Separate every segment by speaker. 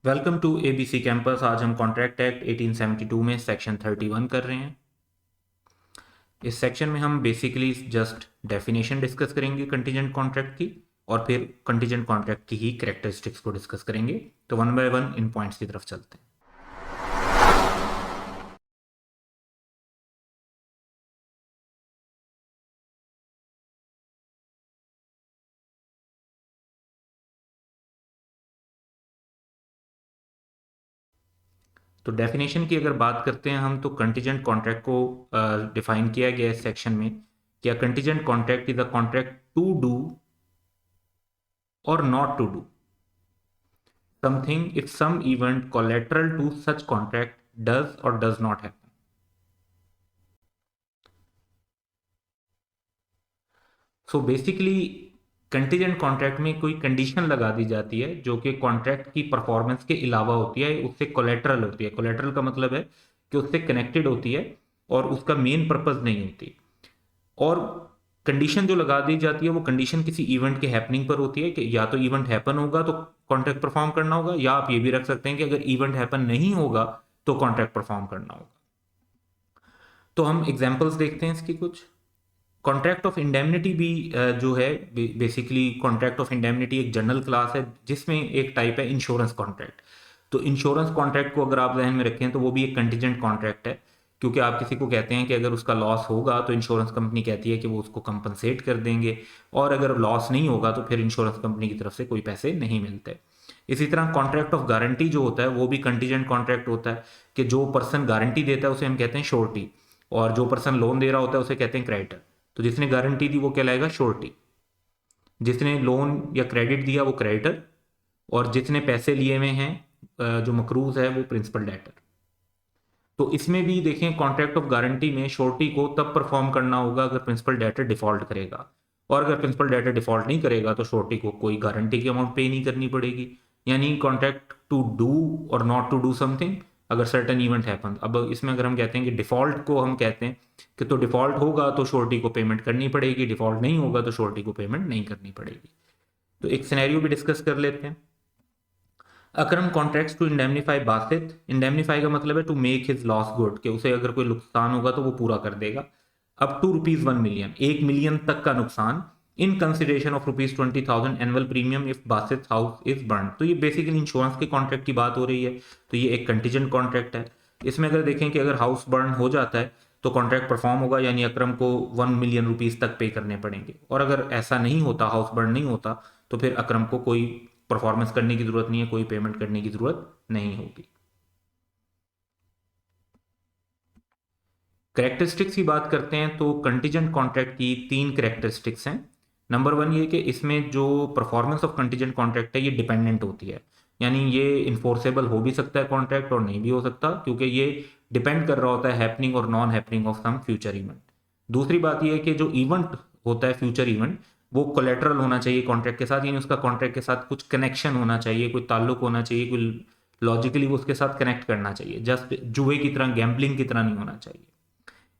Speaker 1: Welcome to ABC campus. आज हम contract act 1872 में सेक्शन 31 कर रहे हैं। इस सेक्शन में हम बेसिकली जस्ट डेफिनेशन डिस्कस करेंगे कंटीजेंट कॉन्ट्रैक्ट की, और फिर कंटीजेंट कॉन्ट्रैक्ट की ही कैरेक्टरिस्टिक्स को डिस्कस करेंगे। तो one by one in points की तरफ चलते हैं। तो डेफिनेशन की अगर बात करते हैं हम, तो कंटीजेंट कॉन्ट्रैक्ट को डिफाइन किया गया है इस सेक्शन में। क्या contingent contract is a contract to do और not to do something if some event collateral to such contract does or does not happen. So basically contingent contract में कोई कंडीशन लगा दी जाती है जो कि कॉन्ट्रैक्ट की परफॉर्मेंस के अलावा होती है, उससे कोलेटरल होती है। कोलेटरल का मतलब है कि उससे कनेक्टेड होती है और उसका मेन पर्पज नहीं होती। और कंडीशन जो लगा दी जाती है वो कंडीशन किसी इवेंट के हैपनिंग पर होती है कि या तो इवेंट हैपन होगा तो कॉन्ट्रैक्ट परफॉर्म करना होगा, या आप ये भी रख सकते हैं कि अगर इवेंट हैपन नहीं होगा तो कॉन्ट्रैक्ट परफॉर्म करना होगा। तो हम एग्जांपल्स देखते हैं इसकी कुछ। कॉन्ट्रैक्ट ऑफ इंडेमनिटी भी जो है, बेसिकली कॉन्ट्रैक्ट ऑफ इंडेमनिटी एक जनरल क्लास है जिसमें एक टाइप है इंश्योरेंस कॉन्ट्रैक्ट। तो इंश्योरेंस कॉन्ट्रैक्ट को अगर आप ध्यान में रखें तो वो भी एक कंटीजेंट कॉन्ट्रैक्ट है, क्योंकि आप किसी को कहते हैं कि अगर उसका लॉस होगा तो इंश्योरेंस कंपनी कहती है कि वो उसको कंपनसेट कर देंगे, और अगर लॉस नहीं होगा तो फिर इंश्योरेंस कंपनी की तरफ से कोई पैसे नहीं मिलते। इसी तरह कॉन्ट्रैक्ट ऑफ गारंटी जो होता है वो भी कंटीजेंट कॉन्ट्रैक्ट होता है, कि जो पर्सन गारंटी देता है उसे हम कहते हैं श्योरिटी, और जो पर्सन लोन दे रहा होता है उसे कहते हैं क्रेडिटर। तो जिसने गारंटी दी वो कहलाएगा श्योरिटी, जिसने लोन या क्रेडिट दिया वो क्रेडिटर, और जिसने पैसे लिए हुए हैं जो मकरूज है वो प्रिंसिपल डेटर। तो इसमें भी देखें, कॉन्ट्रैक्ट ऑफ गारंटी में श्योरिटी को तब परफॉर्म करना होगा अगर प्रिंसिपल डेटर डिफॉल्ट करेगा, और अगर प्रिंसिपल डेटर डिफॉल्ट नहीं करेगा तो श्योरिटी को कोई गारंटी की अमाउंट पे नहीं करनी पड़ेगी। यानी कॉन्ट्रैक्ट टू डू और नॉट टू डू समथिंग अगर सर्टन इवेंट हैपन। अब इसमें अगर हम कहते हैं कि डिफॉल्ट को हम कहते हैं कि तो डिफॉल्ट होगा तो श्योरिटी को पेमेंट करनी पड़ेगी, डिफॉल्ट नहीं होगा तो श्योरिटी को पेमेंट नहीं करनी पड़ेगी। तो एक सिनेरियो भी डिस्कस कर लेते हैं। Akram contracts to indemnify Basit. Indemnify का मतलब है to make his loss good, कि उसे अगर कोई नुकसान होगा तो वो पूरा कर देगा। अप टू ₹1 मिलियन, 1 मिलियन तक का नुकसान, in consideration of ₹20,000 annual premium if Basit house is burn. तो ये बेसिकली इंश्योरेंस के कॉन्ट्रैक्ट की बात हो रही है, तो ये एक कंटीजेंट कॉन्ट्रैक्ट है। इसमें अगर देखें कि अगर हाउस बर्न हो जाता है तो कॉन्ट्रैक्ट परफॉर्म होगा, यानी अकरम को ₹1 मिलियन तक पे करने पड़ेंगे, और अगर ऐसा नहीं होता, हाउस बर्न नहीं होता, तो फिर अकरम को कोई परफॉर्मेंस करने की जरूरत नहीं है, कोई पेमेंट करने की जरूरत नहीं होगी। कैरेक्टरिस्टिक्स की बात करते हैं तो कंटीजेंट कॉन्ट्रैक्ट की 3 कैरेक्टरिस्टिक्स हैं। नंबर 1 ये कि इसमें जो परफॉर्मेंस ऑफ कंटीजेंट कॉन्ट्रैक्ट है ये डिपेंडेंट होती है, यानी ये इन्फोर्सेबल हो भी सकता है कॉन्ट्रैक्ट और नहीं भी हो सकता, क्योंकि ये डिपेंड कर रहा होता है हैपनिंग और non happening of some future event. दूसरी बात ये है कि जो इवेंट होता है फ्यूचर इवेंट, वो कोलेटरल होना चाहिए कॉन्ट्रैक्ट के साथ, यानी उसका कॉन्ट्रैक्ट के साथ कुछ कनेक्शन होना चाहिए, कोई ताल्लुक होना चाहिए, कोई लॉजिकली वो उसके साथ कनेक्ट करना चाहिए। जस्ट जुए की तरह, गैम्बलिंग की तरह नहीं होना चाहिए।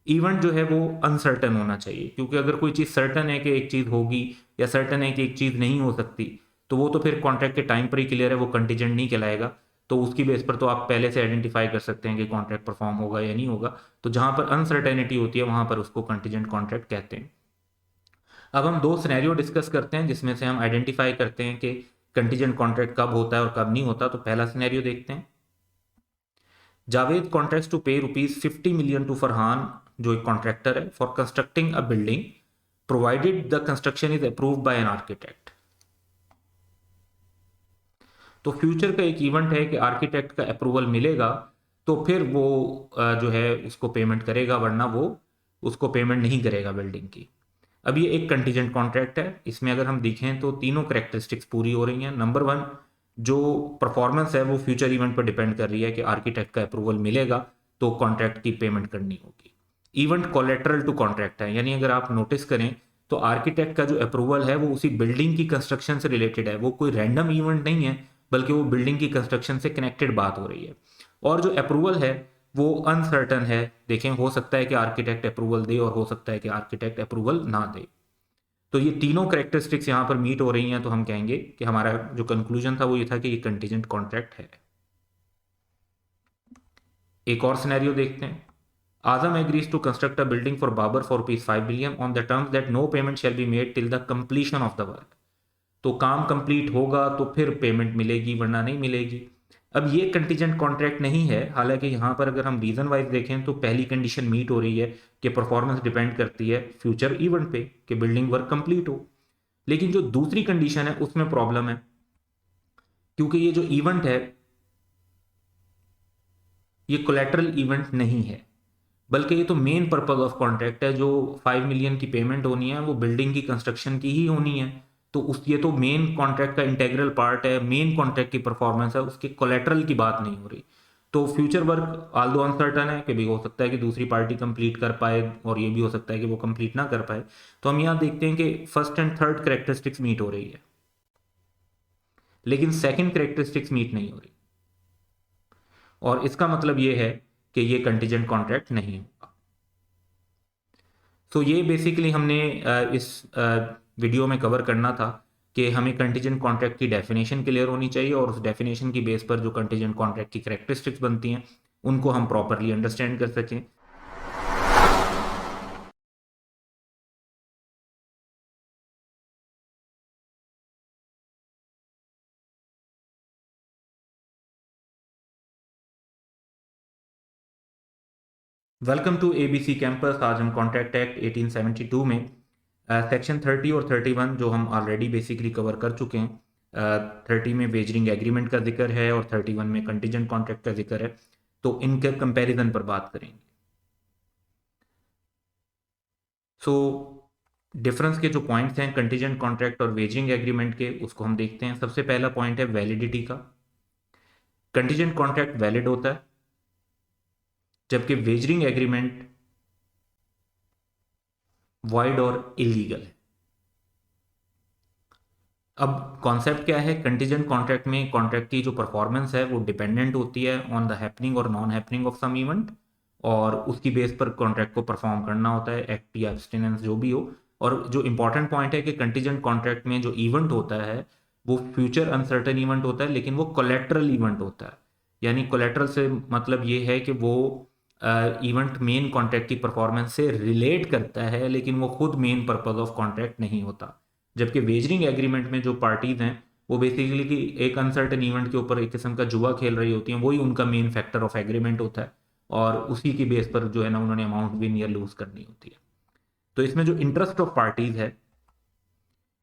Speaker 1: इवेंट जो है वो अनसर्टन होना चाहिए, क्योंकि अगर कोई चीज़ सर्टन है कि एक चीज़ होगी या सर्टन है कि एक चीज़ नहीं हो सकती, तो वो तो फिर कॉन्ट्रैक्ट के टाइम पर ही क्लियर है, वो कंटीजेंट नहीं कहलाएगा। तो उसकी बेस पर तो आप पहले से आइडेंटिफाई कर सकते हैं कि कॉन्ट्रैक्ट परफॉर्म होगा या नहीं होगा। तो जहां पर अनसर्टेनिटी होती है वहां पर उसको कंटीजेंट कॉन्ट्रैक्ट कहते हैं। अब हम 2 सिनेरियो डिस्कस करते हैं जिसमें से हम आइडेंटिफाई करते हैं कि कंटीजेंट कॉन्ट्रैक्ट कब होता है और कब नहीं होता। तो पहला सिनेरियो देखते हैं। जावेद कॉन्ट्रैक्ट्स टू पे ₹50 मिलियन टू फरहान, जो एक कॉन्ट्रैक्टर है, for constructing a building provided the construction is approved by an architect. तो फ्यूचर का एक इवेंट है कि आर्किटेक्ट का अप्रूवल मिलेगा तो फिर वो जो है उसको पेमेंट करेगा, वरना वो उसको पेमेंट नहीं करेगा बिल्डिंग की। अब ये एक कंटीजेंट कॉन्ट्रैक्ट है, इसमें अगर हम देखें तो तीनों करेक्टरिस्टिक्स पूरी हो रही हैं। नंबर 1, जो परफॉर्मेंस है वो फ्यूचर इवेंट पर डिपेंड कर रही है कि आर्किटेक्ट का अप्रूवल मिलेगा तो कॉन्ट्रैक्ट की पेमेंट करनी होगी। इवेंट कोलेटरल टू कॉन्ट्रैक्ट है, यानी अगर आप नोटिस करें तो आर्किटेक्ट का जो अप्रूवल है वो उसी बिल्डिंग की कंस्ट्रक्शन से रिलेटेड है, वो कोई रैंडम इवेंट नहीं है, बल्कि वो बिल्डिंग की कंस्ट्रक्शन से कनेक्टेड बात हो रही है। और जो अप्रूवल है वो अनसर्टन है। देखें, हो सकता है कि आर्किटेक्ट अप्रूवल दे और हो सकता है कि आर्किटेक्ट अप्रूवल ना दे। तो ये तीनों करेक्टरिस्टिक्स यहाँ पर मीट हो रही हैं, तो हम कहेंगे कि हमारा जो कंक्लूजन था वो ये था कि ये कंटीजेंट कॉन्ट्रैक्ट है। एक और सिनेरियो देखते हैं। Azam agrees to construct a building for Babar for rupees 5 billion on the terms that no payment shall be made till the completion of the work. तो काम कंप्लीट होगा तो फिर पेमेंट मिलेगी, वरना नहीं मिलेगी। अब ये कंटीजेंट कॉन्ट्रैक्ट नहीं है, हालांकि यहाँ पर अगर हम रीजन वाइज देखें तो पहली कंडीशन मीट हो रही है कि परफॉर्मेंस डिपेंड करती है फ्यूचर इवेंट पे कि बिल्डिंग वर्क कंप्लीट हो। लेकिन जो दूसरी कंडीशन है उसमें प्रॉब्लम है, क्योंकि ये जो इवेंट है ये कोलेटरल इवेंट नहीं है, बल्कि ये तो मेन पर्पज ऑफ कॉन्ट्रैक्ट है। जो 5 मिलियन की पेमेंट होनी है वो बिल्डिंग की कंस्ट्रक्शन की ही होनी है। तो उस ये तो मेन कॉन्ट्रैक्ट का इंटेग्रल पार्ट है, मेन कॉन्ट्रैक्ट की परफॉर्मेंस है, उसके कोलेटरल की बात नहीं हो रही। तो फ्यूचर वर्क आल्दो अनसर्टन है कि भी हो सकता है कि दूसरी पार्टी कंप्लीट कर पाए और ये भी हो सकता है कि वो कंप्लीट ना कर पाए। तो हम यहाँ देखते हैं कि first and third characteristics meet हो रही है, लेकिन सेकंड करेक्टरिस्टिक्स मीट नहीं हो रही, और इसका मतलब ये है कि ये कंटीजेंट कॉन्ट्रैक्ट नहीं होगा। तो ये बेसिकली हमने इस वीडियो में कवर करना था कि हमें कंटीजेंट कॉन्ट्रैक्ट की डेफिनेशन क्लियर होनी चाहिए, और उस डेफिनेशन की बेस पर जो कंटीजेंट कॉन्ट्रैक्ट की कैरेक्टरिस्टिक्स बनती हैं उनको हम प्रॉपरली अंडरस्टैंड कर सकें। Welcome to ABC campus. आज हम कॉन्ट्रैक्ट एक्ट 1872 में सेक्शन 30 और 31 जो हम ऑलरेडी बेसिकली कवर कर चुके हैं। 30 में वेजरिंग एग्रीमेंट का जिक्र है और 31 में कंटीजेंट कॉन्ट्रैक्ट का जिक्र है, तो इनके कंपैरिजन पर बात करेंगे। सो डिफरेंस के जो पॉइंट्स हैं कंटीजेंट कॉन्ट्रैक्ट और वेजरिंग एग्रीमेंट के, उसको हम देखते हैं। सबसे पहला पॉइंट है वैलिडिटी का। कंटीजेंट कॉन्ट्रैक्ट वैलिड होता है, जबकि वेजरिंग एग्रीमेंट वॉइड और इलीगल है। अब कॉन्सेप्ट क्या है, कंटीजेंट कॉन्ट्रैक्ट में कॉन्ट्रैक्ट की जो परफॉर्मेंस है वो डिपेंडेंट होती है ऑन द हैपनिंग और non happening of some event, और उसकी बेस पर कॉन्ट्रैक्ट को परफॉर्म करना होता है, एक्ट या एब्सटिनेंस जो भी हो। और जो इंपॉर्टेंट पॉइंट है कि कंटीजेंट कॉन्ट्रैक्ट में जो इवेंट होता है वो फ्यूचर अनसर्टेन इवेंट होता है, लेकिन वो कोलेट्रल इवेंट होता है। यानी कोलेट्रल से मतलब ये है कि वो इवेंट मेन कॉन्ट्रैक्ट की परफॉर्मेंस से रिलेट करता है, लेकिन वो खुद मेन पर्पज ऑफ कॉन्ट्रैक्ट नहीं होता। जबकि वेजरिंग एग्रीमेंट में जो पार्टीज हैं वो बेसिकली कि एक अनसर्टेन इवेंट के ऊपर एक किस्म का जुआ खेल रही होती हैं, वही उनका मेन फैक्टर ऑफ एग्रीमेंट होता है, और उसी की बेस पर जो है ना उन्होंने अमाउंट विन या लूज करनी होती है। तो इसमें जो इंटरेस्ट ऑफ पार्टीज है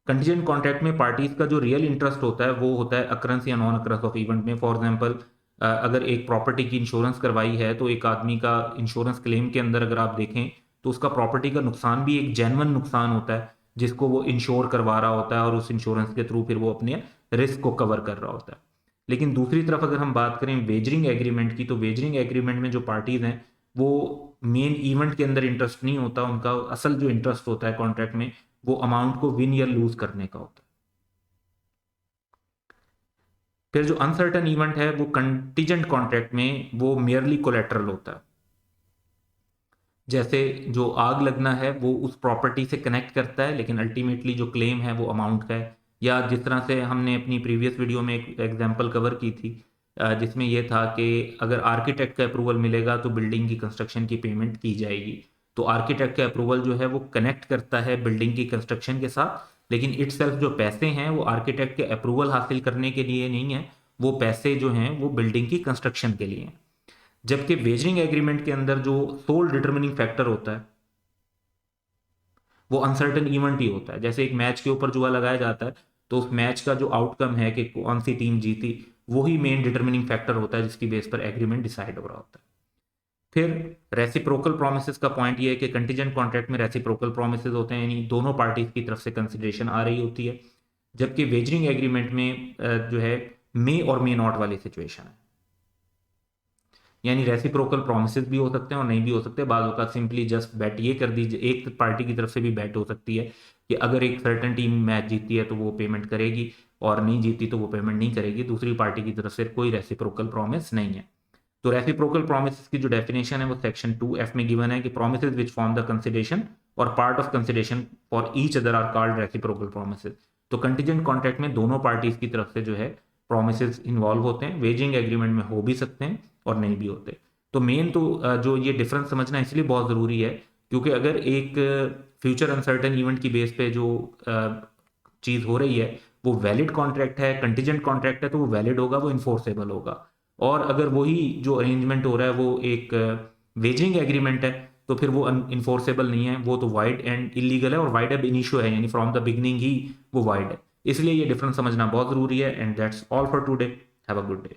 Speaker 1: कंटीजेंट कॉन्ट्रैक्ट में, पार्टीज का जो रियल इंटरेस्ट होता है वो होता है अक्रंस या नॉन अक्रंस ऑफ इवेंट में। फॉर एग्जांपल अगर एक प्रॉपर्टी की इंश्योरेंस करवाई है तो एक आदमी का इंश्योरेंस क्लेम के अंदर अगर आप देखें तो उसका प्रॉपर्टी का नुकसान भी एक जेन्युइन नुकसान होता है जिसको वो इंश्योर करवा रहा होता है, और उस इंश्योरेंस के थ्रू फिर वो अपने रिस्क को कवर कर रहा होता है। लेकिन दूसरी तरफ अगर हम बात करें वेजरिंग एग्रीमेंट की, तो वेजरिंग एग्रीमेंट में जो पार्टीज हैं वो मेन इवेंट के अंदर इंटरेस्ट नहीं होता, उनका असल जो इंटरेस्ट होता है कॉन्ट्रैक्ट में वो अमाउंट को विन या लूज करने का होता है। फिर जो अनसर्टन इवेंट है वो कंटीजेंट कॉन्ट्रैक्ट में वो मेयरली कोलेट्रल होता है। जैसे जो आग लगना है वो उस प्रॉपर्टी से कनेक्ट करता है, लेकिन अल्टीमेटली जो क्लेम है वो अमाउंट का है। या जिस तरह से हमने अपनी प्रीवियस वीडियो में एक एग्जांपल कवर की थी जिसमें यह था कि अगर आर्किटेक्ट का अप्रूवल मिलेगा तो बिल्डिंग की कंस्ट्रक्शन की पेमेंट की जाएगी। तो आर्किटेक्ट का अप्रूवल जो है वो कनेक्ट करता है बिल्डिंग की कंस्ट्रक्शन के साथ, लेकिन इटसेल्फ जो पैसे हैं वो आर्किटेक्ट के अप्रूवल हासिल करने के लिए नहीं है, वो पैसे जो हैं वो बिल्डिंग की कंस्ट्रक्शन के लिए हैं। जबकि वेजरिंग एग्रीमेंट के अंदर जो सोल डिटरमिनिंग फैक्टर होता है वो अनसर्टेन इवेंट ही होता है। जैसे एक मैच के ऊपर जुआ लगाया जाता है तो उस मैच का जो आउटकम है कि कौन सी टीम जीती, वही मेन डिटरमिनिंग फैक्टर होता है जिसकी बेस पर एग्रीमेंट डिसाइड हो रहा होता है। फिर रेसिप्रोकल प्रोमिसेस का पॉइंट ये है कि कंटीजेंट कॉन्ट्रैक्ट में रेसिप्रोकल प्रोमिसेस होते हैं, यानी दोनों पार्टीज की तरफ से कंसिडरेशन आ रही होती है। जबकि वेजरिंग एग्रीमेंट में जो है मे और मे नॉट वाली सिचुएशन है, यानी रेसिप्रोकल प्रोमिसेस भी हो सकते हैं और नहीं भी हो सकते। बाद का सिंपली जस्ट बैट ये कर दीजिए, एक पार्टी की तरफ से भी बैट हो सकती है कि अगर एक सर्टेन टीम मैच जीती है तो वो पेमेंट करेगी, और नहीं जीती तो वो पेमेंट नहीं करेगी। दूसरी पार्टी की तरफ से कोई रेसिप्रोकल प्रॉमिस नहीं है। तो रेसिप्रोकल प्रॉमिसेस की जो डेफिनेशन है वो सेक्शन 2F में गिवन है कि promises which form the consideration और part of consideration for each other are called reciprocal promises. तो कंटीजेंट कॉन्ट्रैक्ट में दोनों पार्टीज की तरफ से जो है प्रोमिसेस इन्वॉल्व होते हैं, वेजिंग एग्रीमेंट में हो भी सकते हैं और नहीं भी होते। तो मेन तो जो ये डिफरेंस समझना इसलिए बहुत ज़रूरी है, क्योंकि अगर एक फ्यूचर अनसर्टेन इवेंट की बेस पे जो चीज़ हो रही है वो वैलिड कॉन्ट्रैक्ट है, कंटीजेंट कॉन्ट्रैक्ट है, तो वो वैलिड होगा, वो इन्फोर्सेबल होगा। और अगर वही जो अरेंजमेंट हो रहा है वो एक वेजिंग एग्रीमेंट है, तो फिर वो इन्फोर्सेबल नहीं है, वो तो वाइड एंड इलीगल है, और वाइड अब इनिशियो है, यानी फ्रॉम द बिगनिंग ही वो वाइड है। इसलिए ये डिफरेंस समझना बहुत ज़रूरी है। And that's all for today. Have a good day.